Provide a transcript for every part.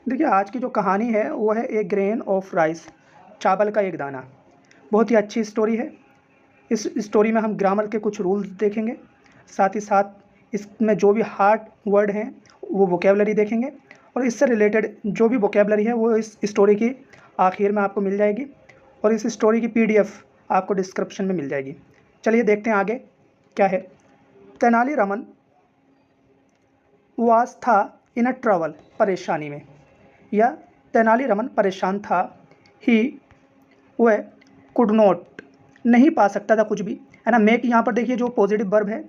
देखिए आज की जो कहानी है वो है ए ग्रेन ऑफ राइस, चावल का एक दाना। बहुत ही अच्छी स्टोरी है। इस स्टोरी में हम ग्रामर के कुछ रूल्स देखेंगे, साथ ही साथ इसमें जो भी हार्ड वर्ड हैं वो वोकेबलरी देखेंगे, और इससे रिलेटेड जो भी वोकेबलरी है वो इस स्टोरी की आखिर में आपको मिल जाएगी, और इस स्टोरी की पीडीएफ आपको डिस्क्रिप्शन में मिल जाएगी। चलिए देखते हैं आगे क्या है। तेनालीरामन वास था इन अ ट्रबल, परेशानी में, या तेनालीरामन परेशान था। ही वह कुड नॉट, नहीं पा सकता था कुछ भी, है ना। मेक यहाँ पर देखिए जो पॉजिटिव वर्ब है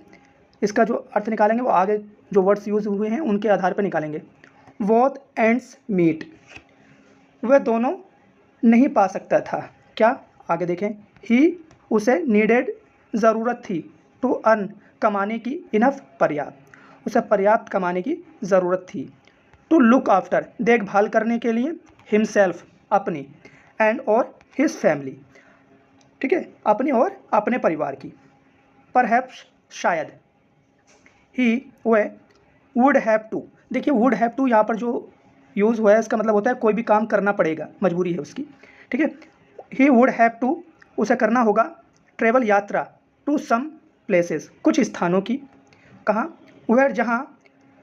इसका जो अर्थ निकालेंगे वो आगे जो वर्ड्स यूज हुए हैं उनके आधार पर निकालेंगे। बोथ एंड्स मीट, वह दोनों नहीं पा सकता था। क्या, आगे देखें। ही, उसे नीडेड, ज़रूरत थी। टू अर्न, कमाने की। इनफ, पर्याप्त, उसे पर्याप्त कमाने की ज़रूरत थी। टू लुक आफ्टर, देखभाल करने के लिए। हिमसेल्फ, अपनी। एंड और हिज फैमिली, ठीक है, अपनी और अपने परिवार की। परहैप्स, शायद। ही, वह। वुड हैव टू, देखिए वुड हैव टू यहाँ पर जो यूज़ हुआ है इसका मतलब होता है कोई भी काम करना पड़ेगा, मजबूरी है उसकी, ठीक है। ही वुड हैव टू, उसे करना होगा। ट्रेवल, यात्रा। टू सम प्लेसेस, कुछ स्थानों की। कहाँ, वेयर, जहाँ।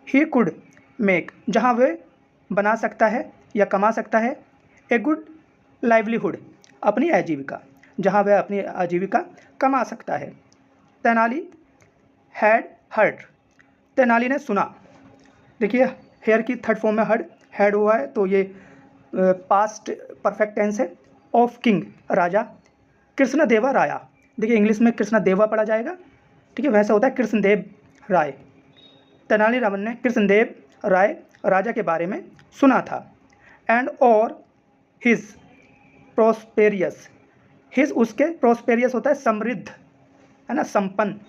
ही कुड मेक, जहाँ वह बना सकता है या कमा सकता है। ए गुड लाइवलीहुड, अपनी आजीविका, जहाँ वह अपनी आजीविका कमा सकता है। तेनाली हैड हर्ड, तेनाली ने सुना। देखिए हेयर की थर्ड फॉर्म में हर्ड हैड हुआ है तो ये पास्ट परफेक्ट टेंस है। ऑफ किंग, राजा। कृष्णदेवा राया, देखिए इंग्लिश में कृष्णदेवा पढ़ा जाएगा, ठीक है, वैसा होता है कृष्णदेव राय। तेनालीरामन ने कृष्णदेव राय राजा के बारे में सुना था। एंड और हिज प्रोस्पेरियस, हिज उसके, प्रोस्पेरियस होता है समृद्ध, है ना, संपन्न।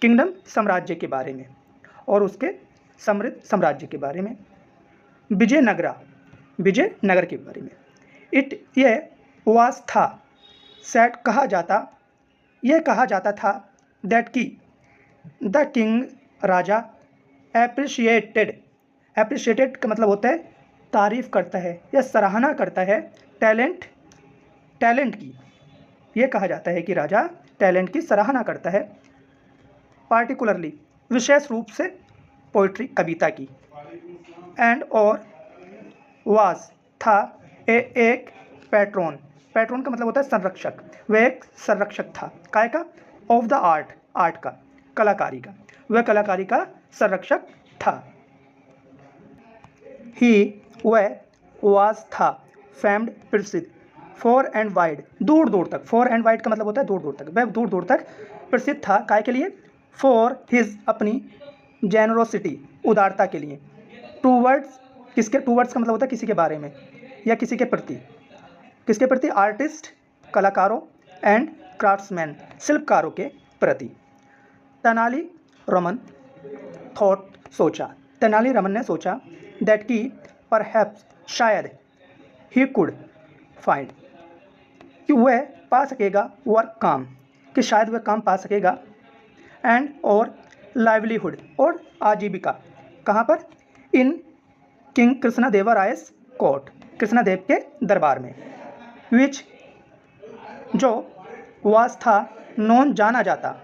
किंगडम, साम्राज्य के बारे में, और उसके समृद्ध साम्राज्य के बारे में। विजयनगरा, विजयनगर के बारे में। इट, यह। वास, था। सेट, कहा जाता, यह कहा जाता था। दैट की, the king, Raja. Appreciated, appreciated का मतलब होता है तारीफ करता है या सराहना करता है। टैलेंट, टैलेंट की, यह कहा जाता है कि राजा टैलेंट की सराहना करता है। पार्टिकुलरली, विशेष रूप से पोइट्री, कविता की। एंड और वाज, था। एक पैट्रोन, पैट्रोन का मतलब होता है संरक्षक, वह एक संरक्षक था। काय का, ऑफ द आर्ट, आर्ट का, कलाकारी का, वह कलाकारी का संरक्षक था। ही, वह। वाज, था। फेम्ड, प्रसिद्ध। फॉर एंड वाइड, दूर दूर तक, फॉर एंड वाइड का मतलब होता है दूर दूर तक, वह दूर दूर तक प्रसिद्ध था। काय के लिए, फॉर हिज, अपनी। जेनरोसिटी, उदारता के लिए। टूवर्ड्स, किसके, टूवर्ड्स का मतलब होता है किसी के बारे में या किसी के प्रति, किसके प्रति, आर्टिस्ट, कलाकारों। एंड क्राफ्ट्समैन, शिल्पकारों के प्रति। तेनालीरामन थॉट, सोचा, तेनालीरामन ने सोचा। दैट की, परहैप्स, शायद। ही कुड फाइंड, कि वह पा सकेगा। वर्क, काम, कि शायद वह काम पा सकेगा। एंड और लाइवलीहुड, और आजीविका, कहाँ पर, इन किंग कृष्णदेवरायस कोर्ट, कृष्णदेव के दरबार में। विच, जो। वास, था। नोन, जाना जाता।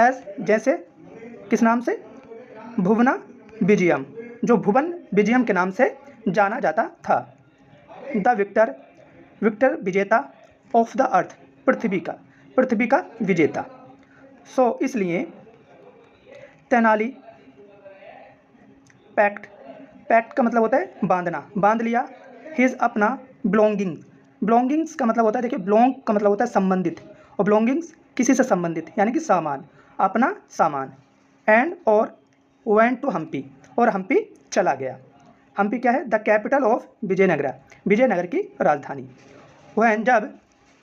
एज, जैसे, किस नाम से, भुवना विजयम, जो भुवन विजयम के नाम से जाना जाता था। द विक्टर, विक्टर विजेता। ऑफ द अर्थ, पृथ्वी का, पृथ्वी का विजेता। सो इसलिए तेनाली पैक्ट, पैक्ट का मतलब होता है बांधना, बांध लिया। हिज, अपना। बिलोंगिंग, बिलोंगिंग्स का मतलब होता है, देखिए बिलोंग का मतलब होता है संबंधित, और बिलोंगिंग्स किसी से संबंधित यानी कि सामान, अपना सामान। एंड और वेंट टू हम्पी, और हम्पी चला गया। हम्पी क्या है, the capital of Vijayanagara, Vijayanagar की राजधानी। वह, जब।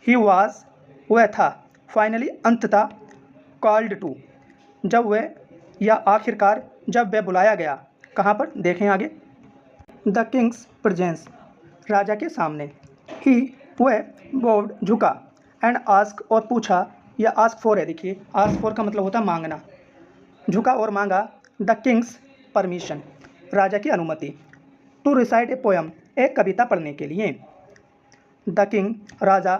ही वाज, वह था। फाइनली, अंततः। कॉल्ड टू, जब वह या आखिरकार जब वह बुलाया गया। कहाँ पर, देखें आगे। द किंग्स प्रेजेंस, राजा के सामने। ही, वह। बोव्ड, झुका। एंड आस्क, और पूछा, या आस्क फॉर है, देखिए आस्क फॉर का मतलब होता है मांगना, झुका और मांगा। द किंग्स परमिशन, राजा की अनुमति। टू रिसाइट ए पोएम, एक कविता पढ़ने के लिए। द किंग, राजा,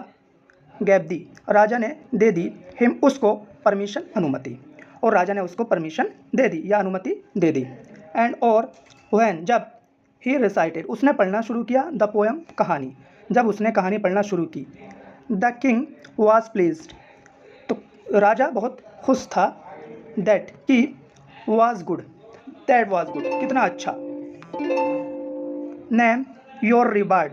गैव दी, राजा ने दे दी, हिम, उसको, परमिशन, अनुमति, और राजा ने उसको परमिशन दे दी या अनुमति दे दी। एंड और व्हेन, जब, ही रिसाइटेड, उसने पढ़ना शुरू किया, द पोएम, कहानी, जब उसने कहानी पढ़ना शुरू की। द किंग वॉज प्लीज्ड, तो राजा बहुत खुश था। That, he was good, that was good, कितना अच्छा। नेम योर रिवार्ड,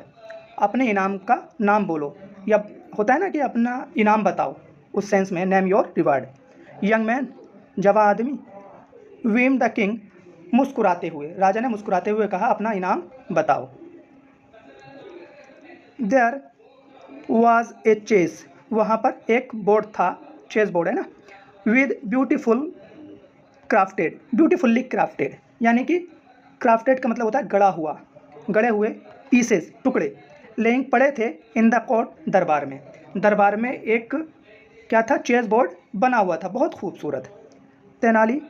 अपने इनाम का नाम बोलो, या होता है ना कि अपना इनाम बताओ, उस सेंस में name your reward. Young man, जवान आदमी। वीम द किंग, मुस्कुराते हुए, राजा ने मुस्कुराते हुए कहा अपना इनाम बताओ। देयर वाज ए चेस, वहाँ पर एक बोर्ड था, चेस बोर्ड है ना, with beautiful crafted, beautifully crafted, यानी कि क्राफ्टेड का मतलब होता है गढ़ा हुआ, गढ़े हुए पीसेस, टुकड़े, लेइंग पड़े थे इन द कोर्ट, दरबार में, दरबार में एक क्या था, चेस बोर्ड बना हुआ था, बहुत खूबसूरत। तेनाली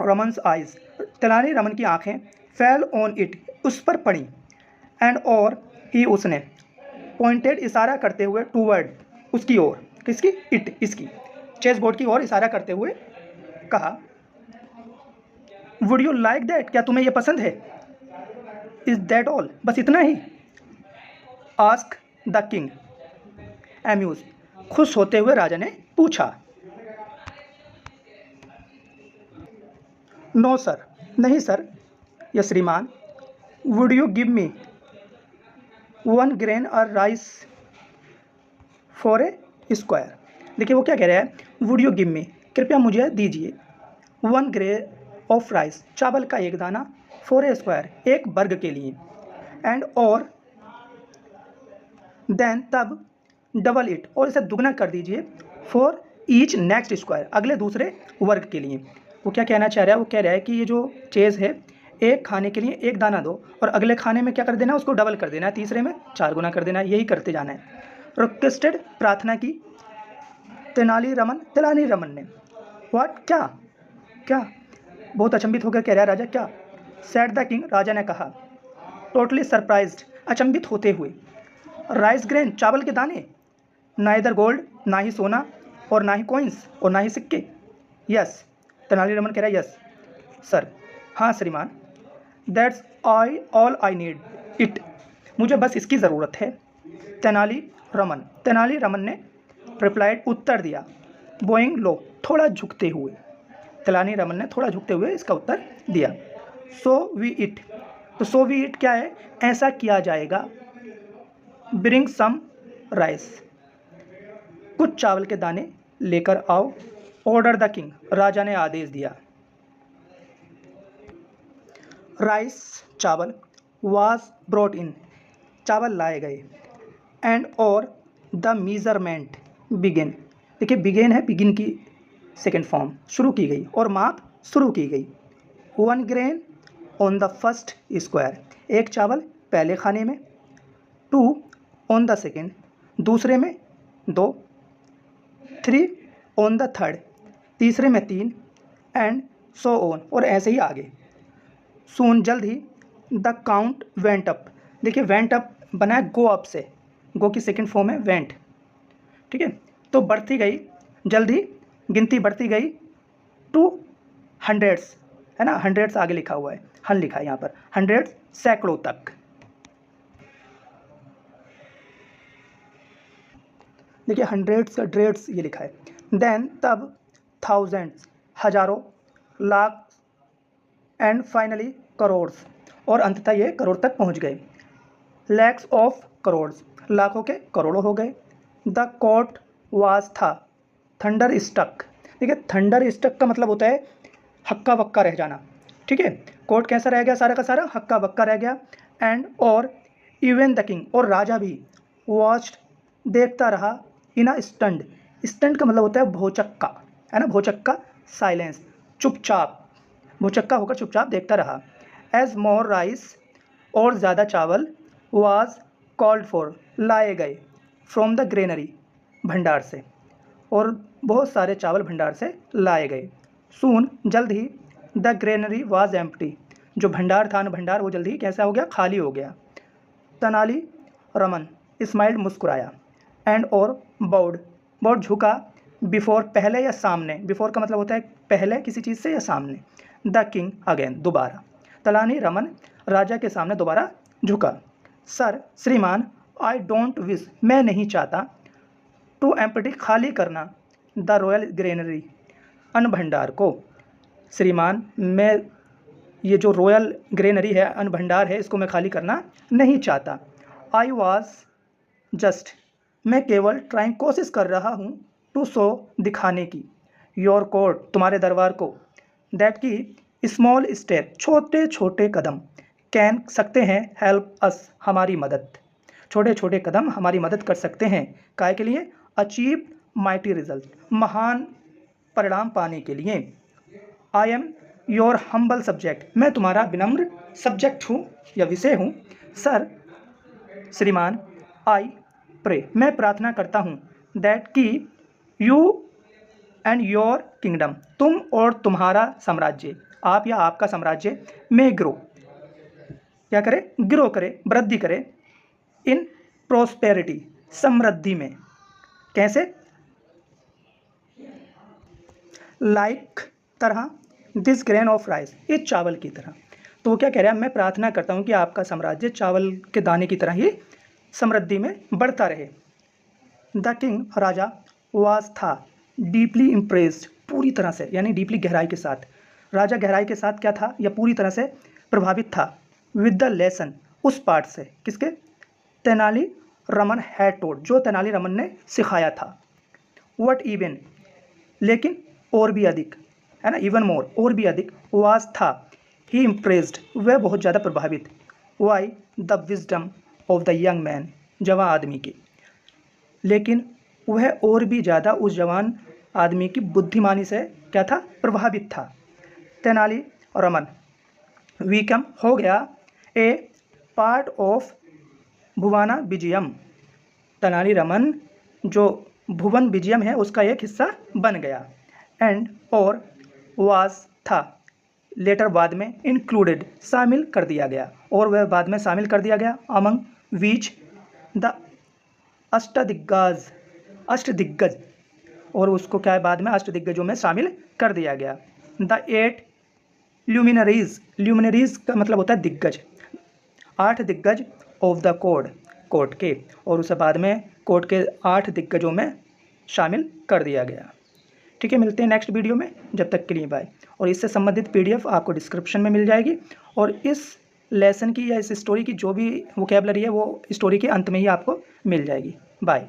रमन्स आइज, तेनाली रमन की आंखें, फेल ऑन इट, उस पर पड़ी। एंड और ही, उसने, पॉइंटेड, इशारा करते हुए, टूवर्ड, उसकी ओर, किसकी, इट, इसकी, चेस बोर्ड की ओर इशारा करते हुए कहा, वुड यू लाइक दैट, क्या तुम्हें यह पसंद है। इज दैट ऑल, बस इतना ही। आस्क द किंग एम्यूज, खुश होते हुए राजा ने पूछा। नो सर, नहीं सर, या श्रीमान। Would you give me 1 grain और राइस फॉर ए स्क्वायर। देखिए वो क्या कह रहा है, वुड यू गिव मी, कृपया मुझे दीजिए, 1 ग्रेन ऑफ राइस, चावल का एक दाना, फॉर ए स्क्वायर, एक वर्ग के लिए। एंड और देन, तब, डबल इट, और इसे दुगना कर दीजिए, फॉर ईच नेक्स्ट स्क्वायर, अगले दूसरे वर्ग के लिए। वो क्या कहना चाह रहा है, वो कह रहा है कि ये जो चेज़ है, एक खाने के लिए एक दाना दो, और अगले खाने में क्या कर देना, उसको डबल कर देना है, तीसरे में 4 गुना कर देना है, यही करते जाना है। रिक्वेस्टेड, प्रार्थना की। तेनाली रमन ने, व्हाट, क्या, क्या, बहुत अचंभित होकर कह रहा है राजा, क्या। सेड द किंग, राजा ने कहा। टोटली सरप्राइज्ड, अचंभित होते हुए। राइस ग्रेन, चावल के दाने। नाइदर गोल्ड, ना ही सोना, और ना ही कॉइन्स, और ना ही सिक्के। यस, तेनालीरामन कह रहा है, यस सर, हाँ श्रीमान। That's all I need it, मुझे बस इसकी ज़रूरत है। तेनालीरामन ने रिप्लाइड, उत्तर दिया। बोइंग लो, थोड़ा झुकते हुए, तेनालीरामन ने थोड़ा झुकते हुए इसका उत्तर दिया। सो वी इट, तो सो वी इट क्या है, ऐसा किया जाएगा। ब्रिंग सम राइस, कुछ चावल के दाने लेकर आओ। ऑर्डर द किंग, राजा ने आदेश दिया। राइस, चावल, वाज ब्रॉट इन, चावल लाए गए। एंड और द मीजरमेंट बिगिन, देखिए बिगिन है, बिगिन की सेकेंड फॉर्म, शुरू की गई, और माप शुरू की गई। 1 grain on the first square, एक चावल पहले खाने में। 2 ऑन द सेकेंड, दूसरे में 2। 3 ऑन द थर्ड, तीसरे में 3। एंड सो ऑन, और ऐसे ही आगे। सून, जल्द ही। द काउंट वेंट अप, देखिए वेंट अप बना है गो अप से, गो की सेकेंड फॉर्म है वेंट, ठीक है, तो बढ़ती गई, जल्द ही गिनती बढ़ती गई, टू हंड्रेड्स, है ना, हंड्रेड्स आगे लिखा हुआ है, हन लिखा है यहाँ पर, हंड्रेड्स, सैकड़ों तक। देखिए हंड्रेड्स, ड्रेड्स ये लिखा है। देन, तब, थाउजेंड्स, हजारों, लाख, एंड फाइनली करोड्स, और अंततः ये करोड़ तक पहुंच गए। लैक्स ऑफ करोड्स, लाखों के करोड़ों हो गए। द कोर्ट वाज, था। थंडर स्टक, देखिए थंडर स्टक का मतलब होता है हक्का बक्का रह जाना, ठीक है, कोर्ट कैसा रह गया, सारा का सारा हक्का बक्का रह गया। एंड और इवन द किंग, और राजा भी, वॉच्ड, देखता रहा। इन अ स्टंड, स्टंड का मतलब होता है भौचक्का, है ना, भौचक्का, साइलेंस, चुपचाप, भौचक्का होकर चुपचाप देखता रहा। एज मोर राइस, और ज़्यादा चावल, वाज कॉल्ड फॉर, लाए गए। फ्रॉम द ग्रेनरी, भंडार से, और बहुत सारे चावल भंडार से लाए गए। सून, जल्द ही। द ग्रेनरी वाज एम्प्टी, जो भंडार था, अन्न भंडार, वो जल्दी कैसा हो गया, खाली हो गया। तेनाली रमन स्माइल्ड, मुस्कुराया, एंड और बाउड, बाउड झुका, बिफोर पहले या सामने, बिफोर का मतलब होता है पहले किसी चीज़ से या सामने, द किंग अगेन दोबारा, तेनाली रमन राजा के सामने दोबारा झुका। सर श्रीमान, आई डोंट विश, मैं नहीं चाहता, टू एम्प्टी खाली करना, द रॉयल ग्रेनरी, अन्न भंडार को। श्रीमान, मैं ये जो रॉयल ग्रेनरी है, अन्न भंडार है, इसको मैं खाली करना नहीं चाहता। आई वॉज जस्ट, मैं केवल ट्राइंग, कोशिश कर रहा हूँ, टू शो, दिखाने की, योर कोर्ट, तुम्हारे दरबार को, दैट की स्मॉल स्टेप, छोटे छोटे कदम, कैन सकते हैं, हेल्प अस, हमारी मदद, छोटे छोटे कदम हमारी मदद कर सकते हैं, काय के लिए, अचीव माइटी रिजल्ट, महान परिणाम पाने के लिए। I am your humble subject, मैं तुम्हारा विनम्र सब्जेक्ट हूँ या विषय हूँ। सर श्रीमान, आई प्रे, मैं प्रार्थना करता हूँ, दैट की यू एंड योर किंगडम, तुम और तुम्हारा साम्राज्य, आप या आपका साम्राज्य, में ग्रो, क्या करे, ग्रो करे, वृद्धि करे, इन प्रोस्पेरिटी, समृद्धि में, कैसे, लाइक तरह, दिस ग्रेन ऑफ राइस, इस चावल की तरह। तो वो क्या कह रहा है, मैं प्रार्थना करता हूँ कि आपका साम्राज्य चावल के दाने की तरह ही समृद्धि में बढ़ता रहे। द किंग, राजा, वाज था, डीपली इम्प्रेस्ड, पूरी तरह से, यानी डीपली गहराई के साथ, राजा गहराई के साथ क्या था, या पूरी तरह से प्रभावित था, विद द लेसन, उस पाठ से, किसके, तेनाली रमन हैड टोल्ड, जो तेनाली रमन ने सिखाया था। वट इवन, लेकिन और भी अधिक, है ना, इवन मोर, और भी अधिक, वाज था, ही इम्प्रेस्ड, वह बहुत ज़्यादा प्रभावित, why the wisdom of the young man, जवान आदमी की, लेकिन वह और भी ज़्यादा उस जवान आदमी की बुद्धिमानी से क्या था, प्रभावित था। तेनाली रमन वीकम, हो गया, ए पार्ट ऑफ भुवाना विजयम, तेनाली रमन जो भुवन विजयम है उसका एक हिस्सा बन गया। एंड और वाज था, लेटर बाद में, इंक्लूडेड, शामिल कर दिया गया, और वह बाद में शामिल कर दिया गया, अमंग वीच, द अष्टदिग्गज, अष्टदिग्गज, और उसको क्या है, बाद में अष्टदिग्गजों में शामिल कर दिया गया। द 8 ल्यूमिनरीज, ल्यूमिनरीज का मतलब होता है दिग्गज, 8 दिग्गज ऑफ द कोड, कोर्ट के, और उसे बाद में कोर्ट के 8 दिग्गजों में शामिल कर दिया गया। ठीक है, मिलते हैं नेक्स्ट वीडियो में, जब तक के लिए बाय। और इससे संबंधित PDF आपको डिस्क्रिप्शन में मिल जाएगी, और इस लेसन की या इस स्टोरी की जो भी वोकैबुलरी है वो स्टोरी के अंत में ही आपको मिल जाएगी। बाय।